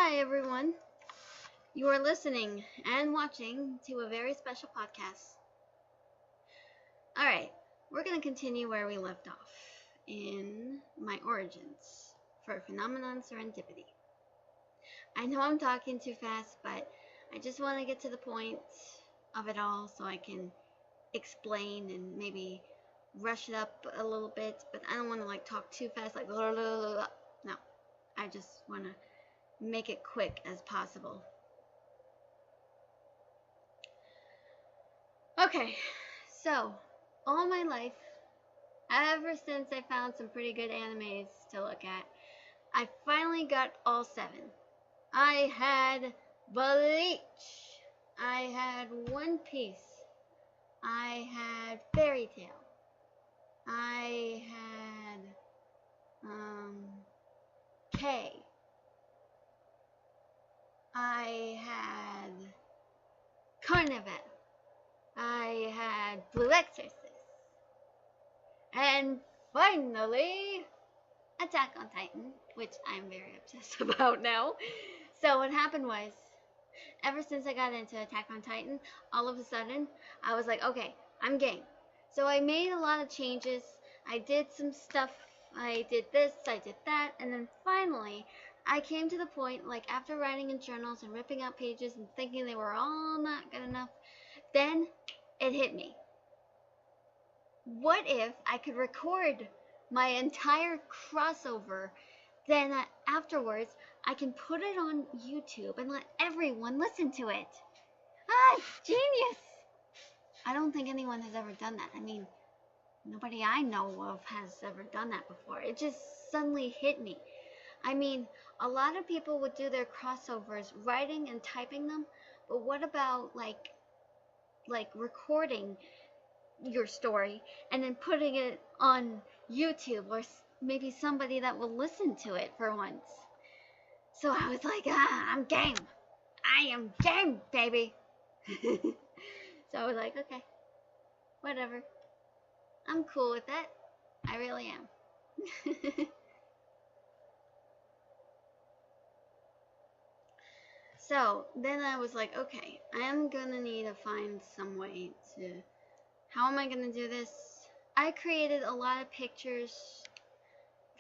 Hi, everyone. You are listening and watching to a very special podcast. Alright, we're going to continue where we left off in my origins for Phenomenon Serendipity. I know I'm talking too fast, but I just want to get to the point of it all so I can explain and maybe rush it up a little bit, but I don't want to talk too fast, like blah, blah, blah, blah. No, I just want to make it quick as possible. Okay, so all my life, ever since I found some pretty good animes to look at, I finally got all 7. I had Bleach, I had One Piece, I had Fairy Tail, I had K, I had Carnival, I had Blue Exorcist, and finally Attack on Titan, which I'm very obsessed about now. So what happened was, ever since I got into Attack on Titan, all of a sudden I was like, okay, I'm game. So I made a lot of changes. I did some stuff. I did this, I did that, and then finally I came to the point, after writing in journals and ripping out pages and thinking they were all not good enough, then it hit me. What if I could record my entire crossover, then afterwards I can put it on YouTube and let everyone listen to it? Ah, genius! I don't think anyone has ever done that. I mean, nobody I know of has ever done that before. It just suddenly hit me. I mean, a lot of people would do their crossovers writing and typing them, but what about like recording your story and then putting it on YouTube, or maybe somebody that will listen to it for once? So I was like, I'm game. I am game, baby. So I was like, okay, whatever. I'm cool with that. I really am. So then I was like, okay, I am gonna need to find some way to, how am I gonna do this? I created a lot of pictures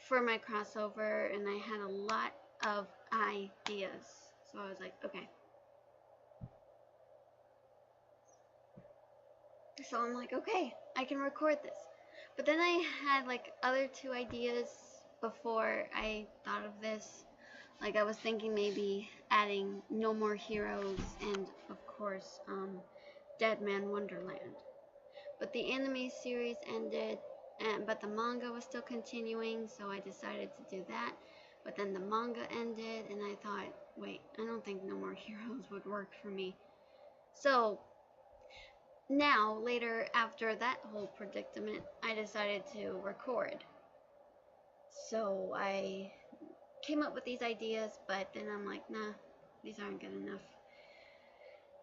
for my crossover and I had a lot of ideas. So I was like, okay. So I'm like, okay, I can record this. But then I had other 2 ideas before I thought of this. I was thinking maybe adding No More Heroes and, of course, Dead Man Wonderland. But the anime series ended, but the manga was still continuing, so I decided to do that. But then the manga ended, and I thought, wait, I don't think No More Heroes would work for me. So now, later, after that whole predicament, I decided to record. So I came up with these ideas, but then I'm like, nah, these aren't good enough.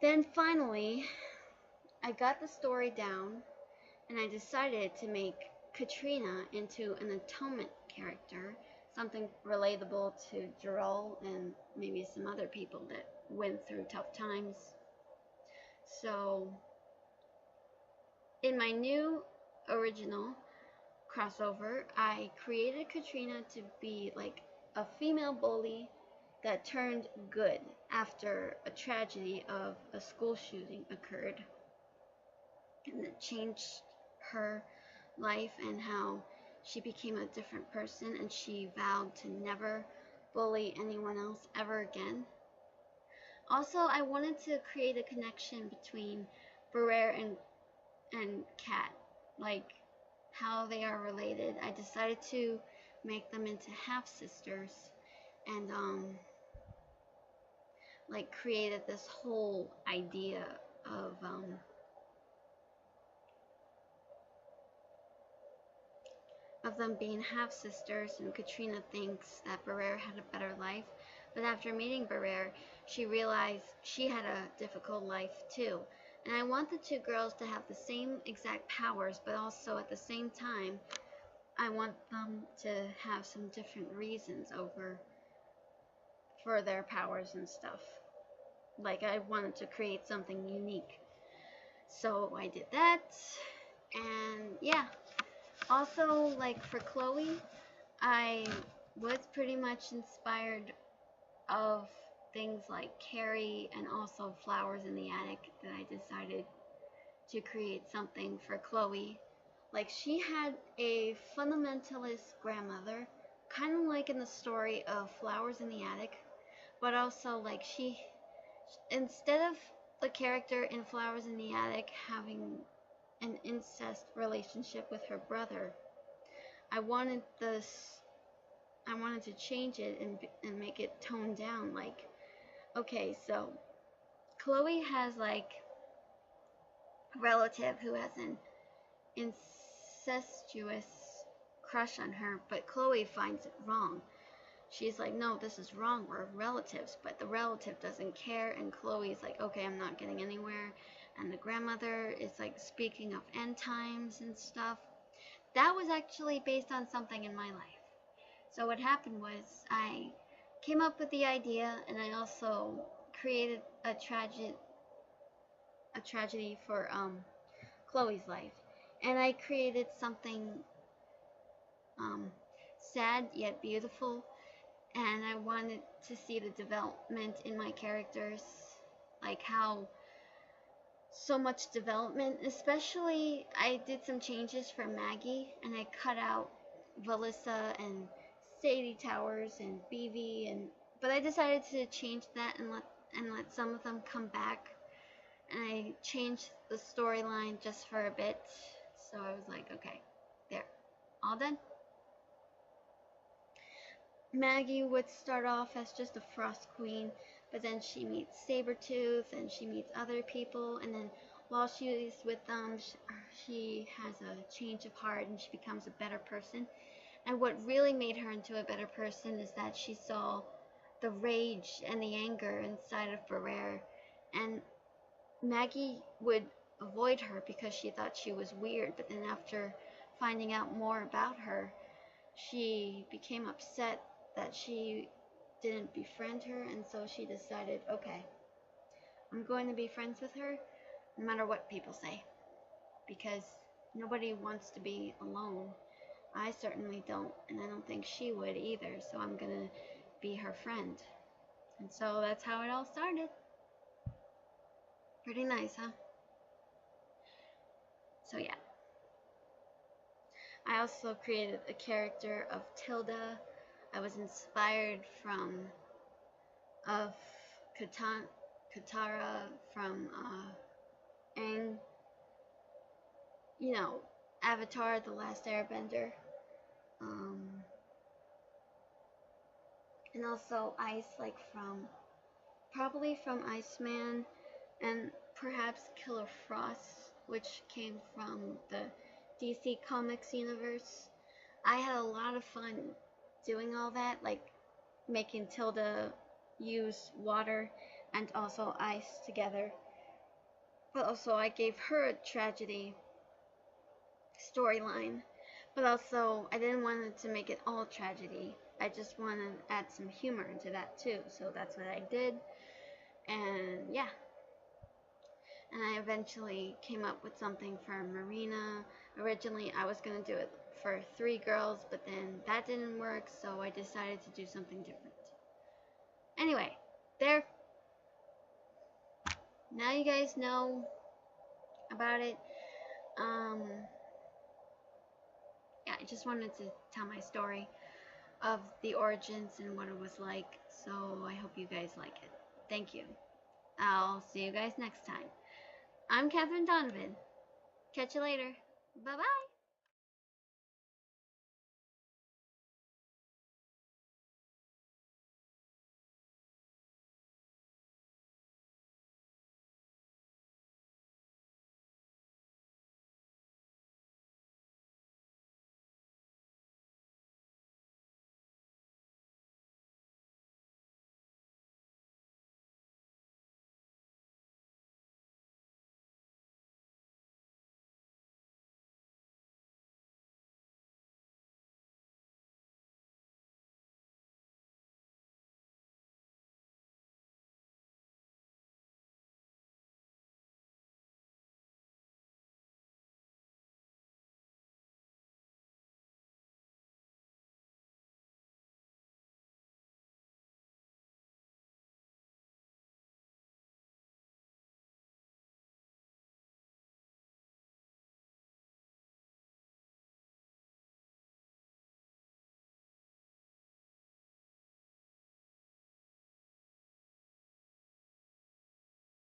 Then finally, I got the story down, and I decided to make Katrina into an atonement character, something relatable to Gerald and maybe some other people that went through tough times. So in my new original crossover, I created Katrina to be a female bully that turned good after a tragedy of a school shooting occurred, and it changed her life and how she became a different person, and she vowed to never bully anyone else ever again. Also, I wanted to create a connection between Barrere and Kat, how they are related. I decided to make them into half sisters, and created this whole idea of them being half sisters, and Katrina thinks that Barrere had a better life, but after meeting Barrere, she realized she had a difficult life too. And I want the 2 girls to have the same exact powers, but also at the same time, I want them to have some different reasons over for their powers and stuff. Like, I wanted to create something unique. So I did that. And yeah. Also, like for Chloe, I was pretty much inspired of things like Carrie and also Flowers in the Attic that I decided to create something for Chloe. Like, she had a fundamentalist grandmother, kind of like in the story of Flowers in the Attic, but also like instead of the character in Flowers in the Attic having an incest relationship with her brother, I wanted to change it and make it toned down. Like, okay, so Chloe has like a relative who has an incestuous crush on her, but Chloe finds it wrong. She's like, no, this is wrong, we're relatives, but the relative doesn't care, and Chloe's like, okay, I'm not getting anywhere, and the grandmother is like speaking of end times and stuff. That was actually based on something in my life. So what happened was I came up with the idea, and I also created a tragedy for Chloe's life, and I created something sad yet beautiful, and I wanted to see the development in my characters, like how so much development. Especially, I did some changes for Maggie, and I cut out Valissa and Sadie Towers and BV, but I decided to change that and let some of them come back, and I changed the storyline just for a bit. So I was like, okay, there, all done. Maggie would start off as just a frost queen, but then she meets Sabretooth and she meets other people, and then while she's with them, she has a change of heart and she becomes a better person. And what really made her into a better person is that she saw the rage and the anger inside of Barrere, and Maggie would avoid her because she thought she was weird, but then after finding out more about her, she became upset that she didn't befriend her, and so she decided, okay, I'm going to be friends with her no matter what people say, because nobody wants to be alone. I certainly don't, and I don't think she would either, so I'm gonna be her friend. And so that's how it all started. Pretty nice, huh? So yeah. I also created a character of Tilda. I was inspired of Katara from Aang, Avatar: The Last Airbender, um, and also Ice, like probably from Iceman, and perhaps Killer Frost, which came from the DC Comics universe. I had a lot of fun doing all that, like making Tilda use water and also ice together. But also I gave her a tragedy storyline. But also I didn't want it to make it all tragedy. I just wanted to add some humor into that too. So that's what I did. And yeah. And I eventually came up with something for Marina. Originally I was going to do it for 3 girls, but then that didn't work, so I decided to do something different. Anyway, there. Now you guys know about it. Yeah, I just wanted to tell my story of the origins and what it was like, so I hope you guys like it. Thank you. I'll see you guys next time. I'm Catherine Donovan. Catch you later. Bye-bye.